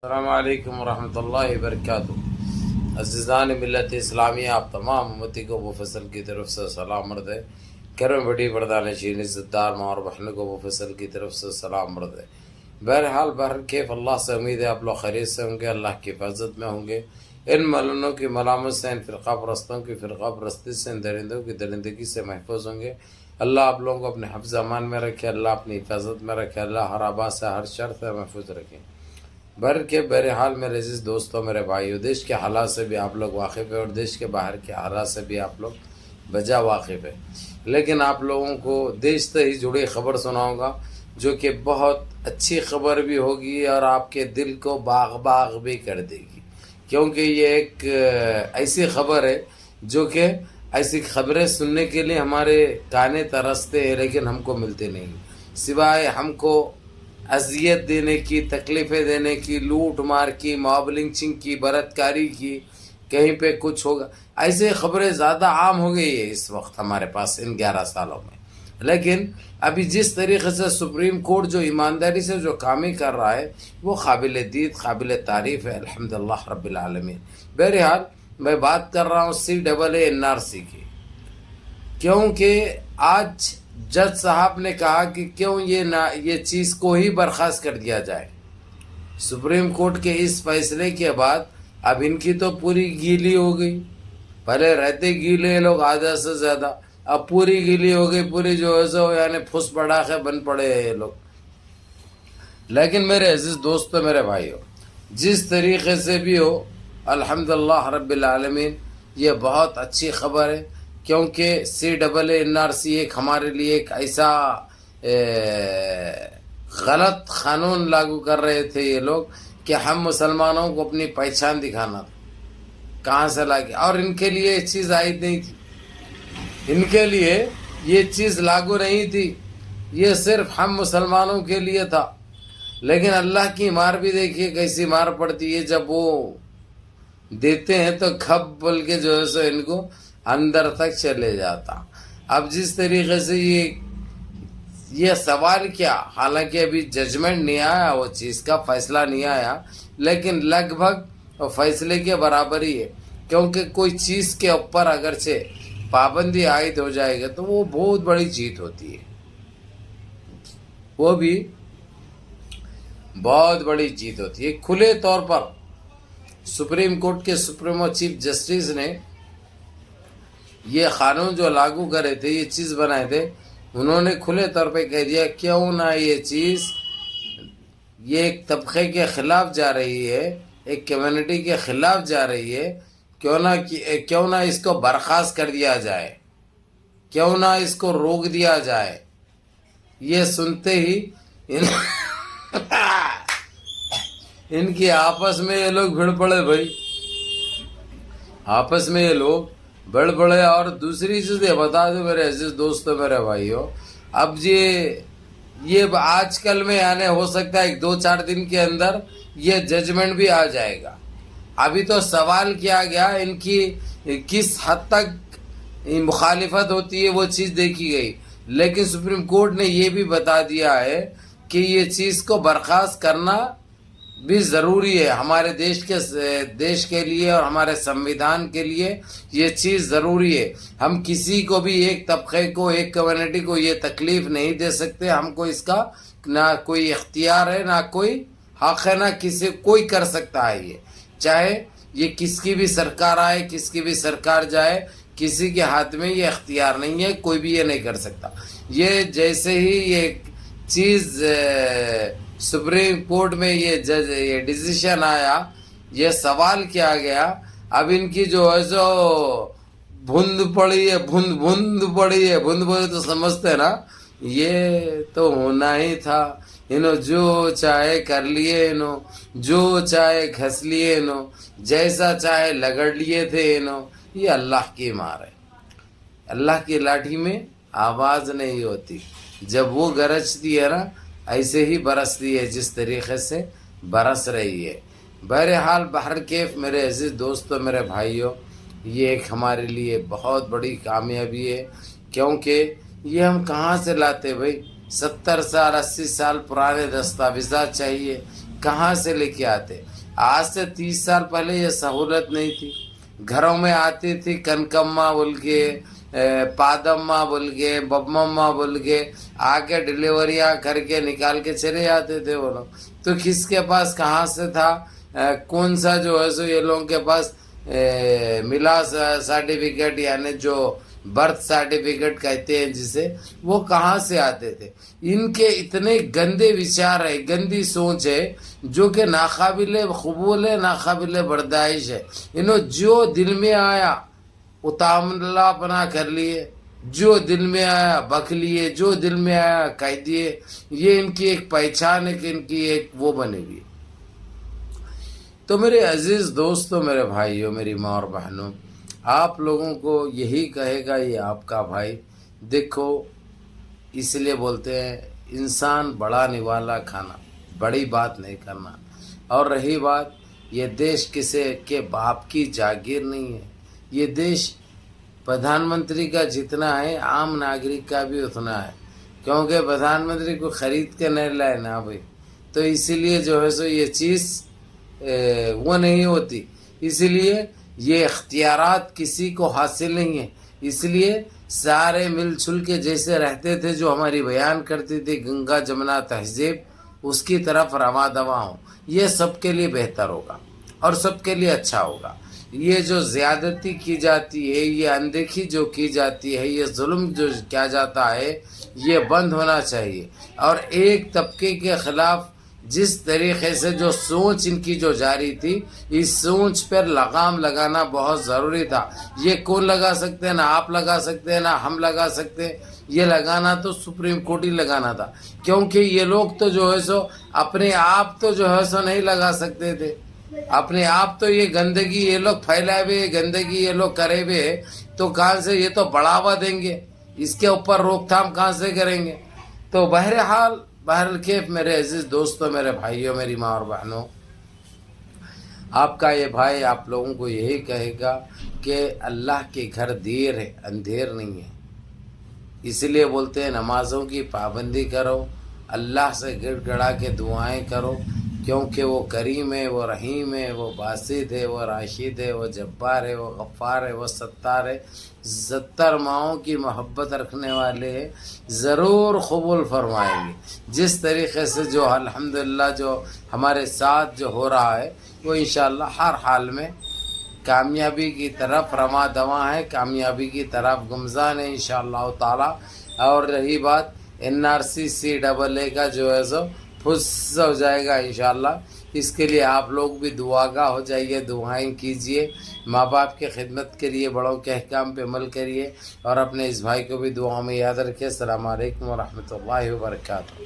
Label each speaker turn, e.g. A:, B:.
A: السلام علیکم ورحمۃ اللہ وبرکاتہ۔ عزیزان ملت اسلامیہ، آپ تمام امتی کو ابو فصل کی طرف سے سلام مرد ہے۔ کرم بڑی بردانشین عزت دار ماں اور بہن کو ابو فصل کی طرف سے سلام مرد ہے۔ بہرحال کیف اللہ سے امید ہے آپ لوگ خیریت سے ہوں گے، اللہ کی حفاظت میں ہوں گے، ان ملنوں کی ملامت سے، ان فرقہ پرستوں کی فرقہ پرستی سے، ان درندوں کی درندگی سے محفوظ ہوں گے۔ اللہ آپ لوگوں کو اپنے حفظ امان میں رکھے، اللہ اپنی حفاظت میں رکھے، اللہ ہر آبا سے ہر شر سے محفوظ رکھے۔ بہرحال میرے عزیز دوستوں، میرے بھائیو، دیش کے حالات سے بھی آپ لوگ واقف ہیں اور دیش کے باہر کے حالات سے بھی آپ لوگ بجا واقف ہیں، لیکن آپ لوگوں کو دیش سے ہی جڑی خبر سناؤں گا جو کہ بہت اچھی خبر بھی ہوگی اور آپ کے دل کو باغ بھی کر دے گی، کیونکہ یہ ایک ایسی خبر ہے جو کہ ایسی خبریں سننے کے لیے ہمارے کانے ترستے ہیں لیکن ہم کو ملتے نہیں، سوائے ہم کو اذیت دینے کی، تکلیفیں دینے کی، لوٹ مار کی، موب لنچنگ کی، بلاತ್ಕಾری کی، کہیں پہ کچھ ہوگا، ایسے خبریں زیادہ عام ہو گئی ہے اس وقت ہمارے پاس ان 11 سالوں میں۔ لیکن ابھی جس طریقے سے سپریم کورٹ جو ایمانداری سے جو کامی کر رہا ہے وہ قابل دید، قابل تعریف ہے، الحمدللہ رب العالمین۔ بہرحال میں بات کر رہا ہوں CAA-NRC کی، کیونکہ آج جج صاحب نے کہا کہ کیوں یہ چیز کو ہی برخاست کر دیا جائے۔ سپریم کورٹ کے اس فیصلے کے بعد اب ان کی تو پوری گیلی ہو گئی، پہلے رہتے گیلے لوگ آدھا سے زیادہ، اب پوری گیلی ہو گئی، پوری جو ہے سو یعنی پھس پڑاخے بن پڑے ہیں یہ لوگ۔ لیکن میرے عزیز دوستو، میرے بھائیو، جس طریقے سے بھی ہو الحمدللہ رب العالمین، یہ بہت اچھی خبر ہے، کیونکہ CAA-NRC ایک ہمارے لیے ایک ایسا غلط قانون لاگو کر رہے تھے یہ لوگ کہ ہم مسلمانوں کو اپنی پہچان دکھانا تھا، کہاں سے لاگے، اور ان کے لیے یہ چیز عائد نہیں تھی، ان کے لیے یہ چیز لاگو نہیں تھی، یہ صرف ہم مسلمانوں کے لیے تھا۔ لیکن اللہ کی مار بھی دیکھیے کیسی مار پڑتی ہے، جب وہ دیتے ہیں تو کھپ بول کے جو ہے سو ان کو اندر تک چلے جاتا۔ اب جس طریقے سے یہ سوال کیا، حالانکہ ابھی ججمنٹ نہیں آیا، وہ چیز کا فیصلہ نہیں آیا، لیکن لگ بھگ فیصلے کے برابر ہی ہے، کیونکہ کوئی چیز کے اوپر اگرچہ پابندی عائد ہو جائے گا تو وہ بہت بڑی جیت ہوتی ہے، وہ بھی بہت بڑی جیت ہوتی ہے۔ کھلے طور پر سپریم کورٹ کے سپریمو چیف جسٹس نے یہ قانون جو لاگو کرے تھے، یہ چیز بنائے تھے، انہوں نے کھلے طور پہ کہہ دیا کیوں نہ یہ چیز یہ ایک طبقے کے خلاف جا رہی ہے، ایک کمیونٹی کے خلاف جا رہی ہے، کیوں نہ اس کو برخاست کر دیا جائے، کیوں نہ اس کو روک دیا جائے۔ یہ سنتے ہی ان کی آپس میں یہ لوگ بھڑ پڑے، بھائی آپس میں یہ لوگ بڑھ پڑے۔ اور دوسری چیز یہ بتا دو میرے عزیز دوستو، میرے بھائیو، اب یہ آج کل میں یعنی ہو سکتا ہے 2-4 دن کے اندر یہ ججمنٹ بھی آ جائے گا۔ ابھی تو سوال کیا گیا، ان کی کس حد تک مخالفت ہوتی ہے وہ چیز دیکھی گئی، لیکن سپریم کورٹ نے یہ بھی بتا دیا ہے کہ یہ چیز کو برخاست کرنا بھی ضروری ہے، ہمارے دیش کے لیے اور ہمارے سمویدھان کے لیے یہ چیز ضروری ہے۔ ہم کسی کو بھی، ایک طبقے کو، ایک کمیونٹی کو یہ تکلیف نہیں دے سکتے، ہم کو اس کا نہ کوئی اختیار ہے، نہ کوئی حق ہے، نہ کوئی کر سکتا ہے یہ، چاہے یہ کس کی بھی سرکار آئے، کس کی بھی سرکار جائے، کسی کے ہاتھ میں یہ اختیار نہیں ہے، کوئی بھی یہ نہیں کر سکتا۔ یہ جیسے ہی یہ چیز سپریم کورٹ میں یہ ڈیسیشن آیا، یہ سوال کیا گیا، اب ان کی جو ہے سو بھند پڑی ہے، بھند پڑی ہے، بھند بولے تو سمجھتے نا، یہ تو ہونا ہی تھا، انہوں جو چاہے کر لیے، انہوں جو چاہے گھس لیے، انہوں جیسا چاہے لگڑ لیے تھے، انہوں یہ اللہ کی مار ہے۔ اللہ کی لاٹھی میں آواز نہیں ہوتی، جب وہ گرجتی ہے نا ایسے ہی برستی ہے جس طریقے سے برس رہی ہے۔ بہرحال کیف میرے عزیز دوستو، میرے بھائیوں، یہ ایک ہمارے لیے بہت بڑی کامیابی ہے، کیونکہ یہ ہم کہاں سے لاتے بھائی، 70 سال 80 سال پرانے دستاویزات چاہیے، کہاں سے لے کے آتے؟ آج سے 30 سال پہلے یہ سہولت نہیں تھی. گھروں میں آتی تھی کنکمہ بول کے، پادمہ بول کے، ببمہ بول کے، آ کے ڈلیوریاں کر کے نکال کے چلے جاتے تھے وہ لوگ. تو کس کے پاس کہاں سے تھا، کون سا جو ہے سو یہ لوگوں کے پاس ملا سرٹیفکیٹ، یعنی جو برتھ سرٹیفکیٹ کہتے ہیں جسے، وہ کہاں سے آتے تھے؟ ان کے اتنے گندے وچار ہے، گندی سوچ ہے جو کہ ناقابل قبول ہے، ناقابل برداشت ہے. انہوں جو دل میں آیا اتاملہ پنا کر لیے، جو دل میں آیا بک لیے، جو دل میں آیا کہہ دیے. یہ ان کی ایک پہچان ہے کہ ان کی ایک وہ بنے گی. تو میرے عزیز دوستوں، میرے بھائیوں، میری ماں اور بہنوں، آپ لوگوں کو یہی کہے گا یہ آپ کا بھائی. دیکھو، اس لیے بولتے ہیں انسان بڑا نوالا کھانا، بڑی بات نہیں کرنا. اور رہی بات، یہ دیش کسی کے باپ کی جاگیر نہیں ہے. یہ دیش پردھان منتری کا جتنا ہے عام ناگرک کا بھی اتنا ہے، کیونکہ پردھان منتری کو خرید کے نہیں لائے نا بھائی. تو اسی لیے جو ہے سو یہ چیز وہ نہیں ہوتی. اسی لیے یہ اختیارات کسی کو حاصل نہیں ہے. اس لیے سارے مل چھل کے جیسے رہتے تھے، جو ہماری بیان کرتی تھی گنگا جمنا تہذیب، اس کی طرف رواں دواں ہوں. یہ سب کے لیے بہتر ہوگا اور سب کے لیے اچھا ہوگا. یہ جو زیادتی کی جاتی ہے، یہ اندیکھی جو کی جاتی ہے، یہ ظلم جو کیا جاتا ہے، یہ بند ہونا چاہیے. اور ایک طبقے کے خلاف جس طریقے سے جو سوچ ان کی جو جاری تھی، اس سوچ پر لگام لگانا بہت ضروری تھا. یہ کون لگا سکتے ہیں؟ نہ آپ لگا سکتے ہیں، نہ ہم لگا سکتے ہیں. یہ لگانا تو سپریم کورٹ ہی لگانا تھا، کیونکہ یہ لوگ تو جو ہے سو اپنے آپ تو جو ہے سو نہیں لگا سکتے تھے. اپنے آپ تو یہ گندگی یہ لوگ پھیلائے ہوئے، گندگی یہ لوگ کرے ہوئے، تو کہاں سے یہ تو بڑھاوا دیں گے؟ اس کے اوپر روک تھام کہاں سے کریں گے؟ تو بہرحال میرے عزیز دوستوں، میرے بھائیوں، میری ماں اور بہنوں، آپ کا یہ بھائی آپ لوگوں کو یہی کہے گا کہ اللہ کے گھر دیر ہے، اندھیر نہیں ہے. اس لیے بولتے ہیں نمازوں کی پابندی کرو، اللہ سے گڑ گڑا کے دعائیں کرو، کیونکہ وہ کریم ہے، وہ رحیم ہے، وہ باسط ہے، وہ راشد ہے، وہ جبار ہے، وہ غفار ہے، وہ ستار ہے. 70 ماؤں کی محبت رکھنے والے ہیں، ضرور قبول فرمائیں گے. جس طریقے سے جو الحمدللہ جو ہمارے ساتھ جو ہو رہا ہے، وہ انشاءاللہ ہر حال میں کامیابی کی طرف رواں دواں ہے، کامیابی کی طرف گمزان ہے انشاءاللہ تعالی. اور رہی بات NRC CAA کا جو ہے سو پھس ہو جائے گا انشاءاللہ. اس کے لیے آپ لوگ بھی دعاگاہ ہو جائیے، دعائیں کیجئے، ماں باپ کی خدمت کریے، بڑوں کے احکام پہ عمل کریے، اور اپنے اس بھائی کو بھی دعاؤں میں یاد رکھیں. السلام علیکم ورحمۃ اللہ وبرکاتہ.